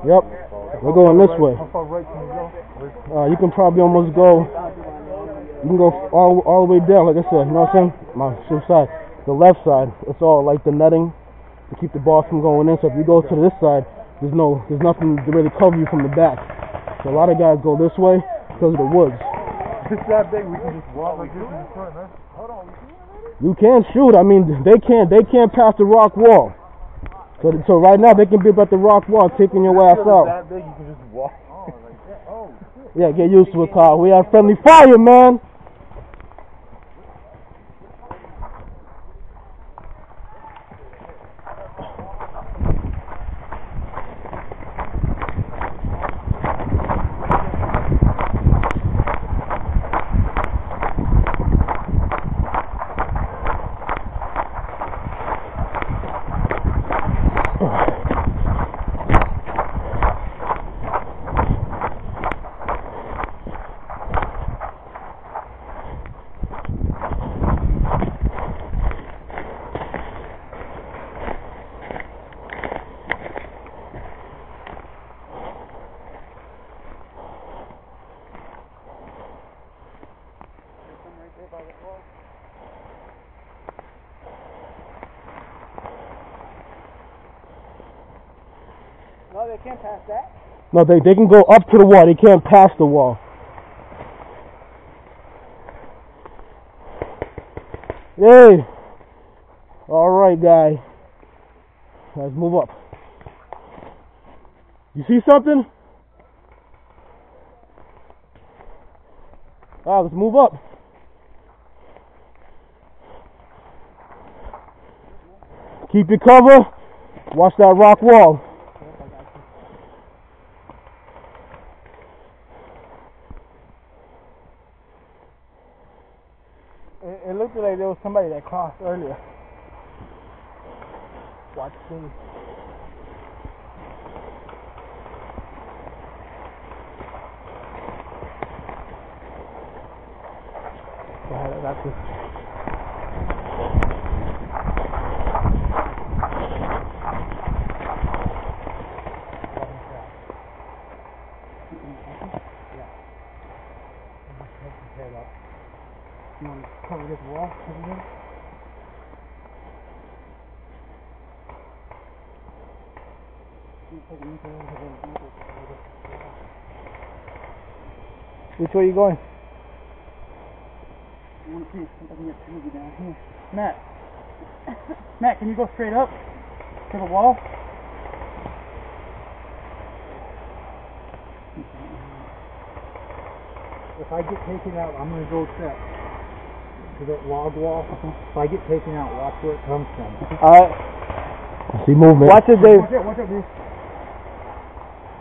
Yep. We're going this way. How far right can you go? You can probably almost go. You can go all the way down, like I said. You know what I'm saying? My side, the left side, it's all like the netting to keep the ball from going in. So if you go to this side, there's nothing to really cover you from the back. So a lot of guys go this way because of the woods. It's that big. We can just walk like this in the front, man. Hold on. You can shoot. I mean, they can't pass the rock wall. So right now they can be about the rock wall, taking your ass out. That big, you can just walk. Yeah, get used to it, Kyle. We have friendly fire, man. No, they can't pass that. No, they can go up to the wall. They can't pass the wall. Hey! Alright, guy. Let's move up. You see something? Let's move up. Keep your cover. Watch that rock wall. It looked like there was somebody that crossed earlier. Watch this. Yeah, that's it. You want to cover this wall over here? Which way are you going? I want to see if I can get Susie down here. Matt. Matt, can you go straight up to the wall? If I get taken out, I'm going to go to that log wall. If I get taken out, watch where it comes from. Alright. I see movement. Watch it, Dave. Watch out, Dave.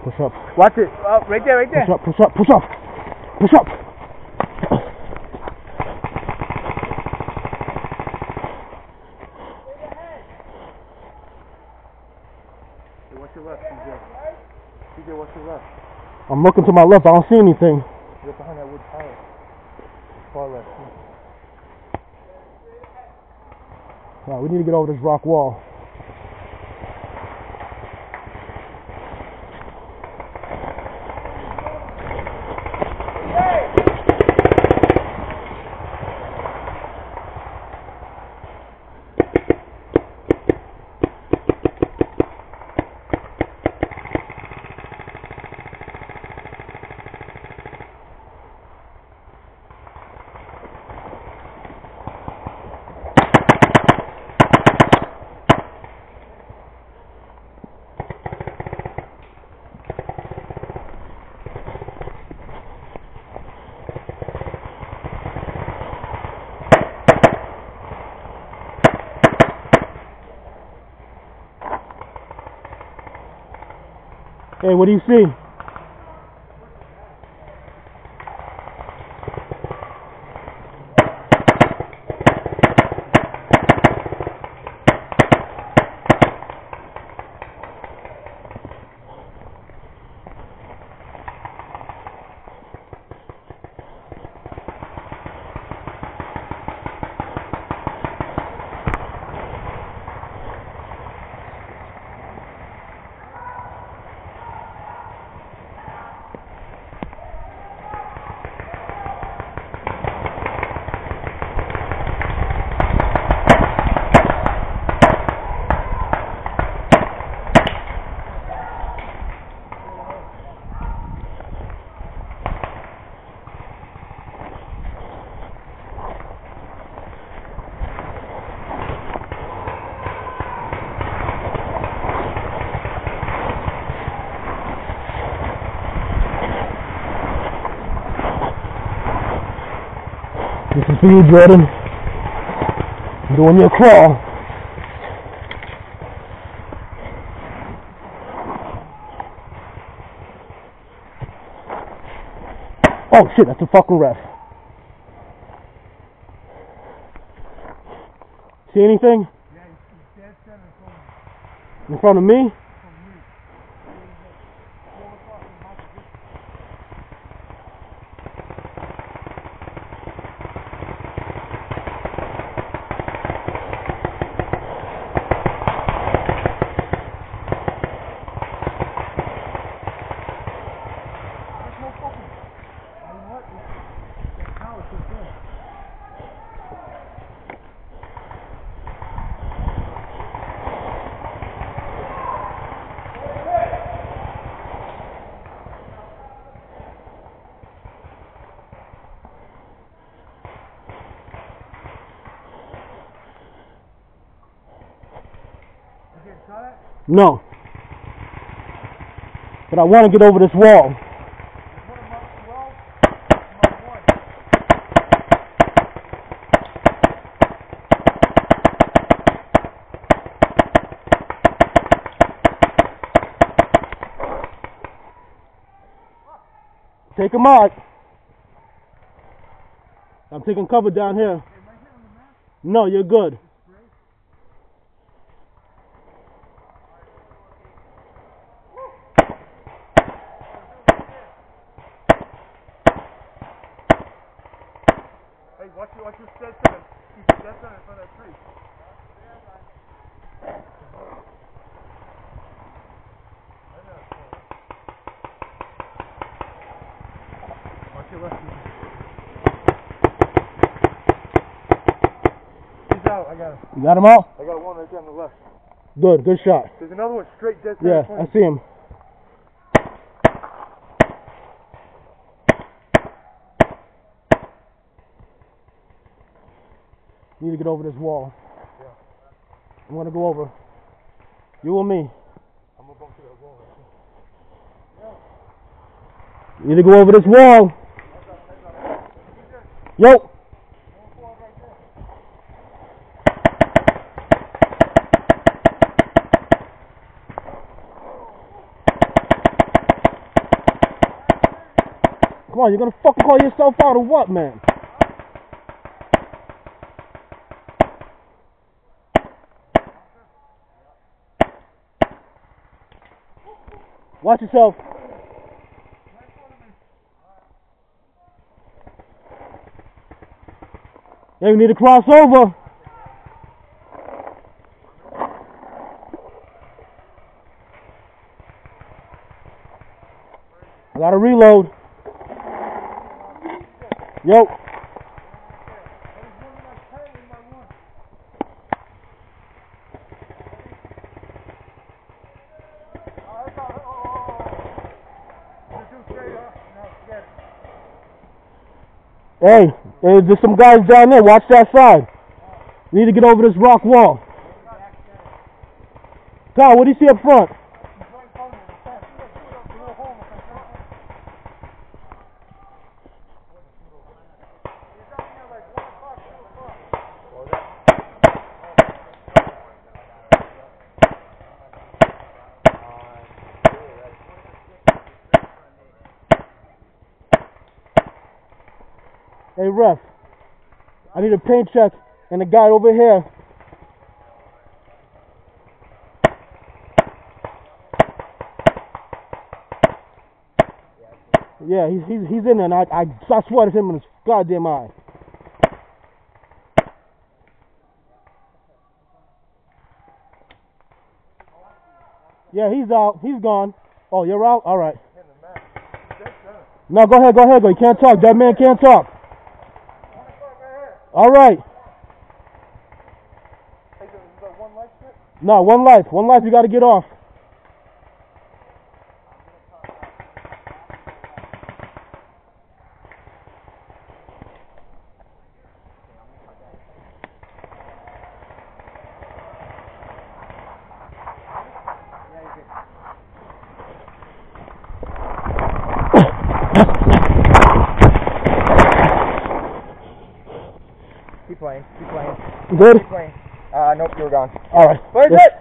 Push up. Watch it. Oh, right there, right there. Push up, push up, push up. Push up. Watch your left, CJ. CJ, watch your left. I'm looking to my left. I don't see anything. You're behind that wood tower. Far left. Alright, we need to get over this rock wall. Hey, what do you see? This is for you, Jordan. Doing your crawl. Oh shit, that's a fucking ref. See anything? Yeah, he's dead center In front of me? No. But I want to get over this wall. Take him out. I'm taking cover down here. No, you're good. Hey, watch your dead center. Keep your dead center in front of that tree. Watch your left. He's out. I got him. You got him out? I got one right there on the left. Good shot. There's another one straight dead center. Yeah, in front I of see him. You need to get over this wall. Yeah. I'm gonna go over. You or me? I'm gonna bump to that wall right there. You need to go over this wall. Yo. Come on, you're gonna fucking call yourself out or what, man? Watch yourself. Hey, we need to cross over. I gotta reload. Yo. Hey, there's some guys down there. Watch that side. You need to get over this rock wall. Kyle, what do you see up front? Hey, ref, I need a paint check and a guy over here. Yeah, he's in there, and I swear to him in his goddamn eye. Yeah, he's out. He's gone. Oh, you're out? All right. No, go ahead. You can't talk. That man can't talk. All right. No, one life. One life, you got to get off. Good? Nope, you were gone. Alright. Where's it?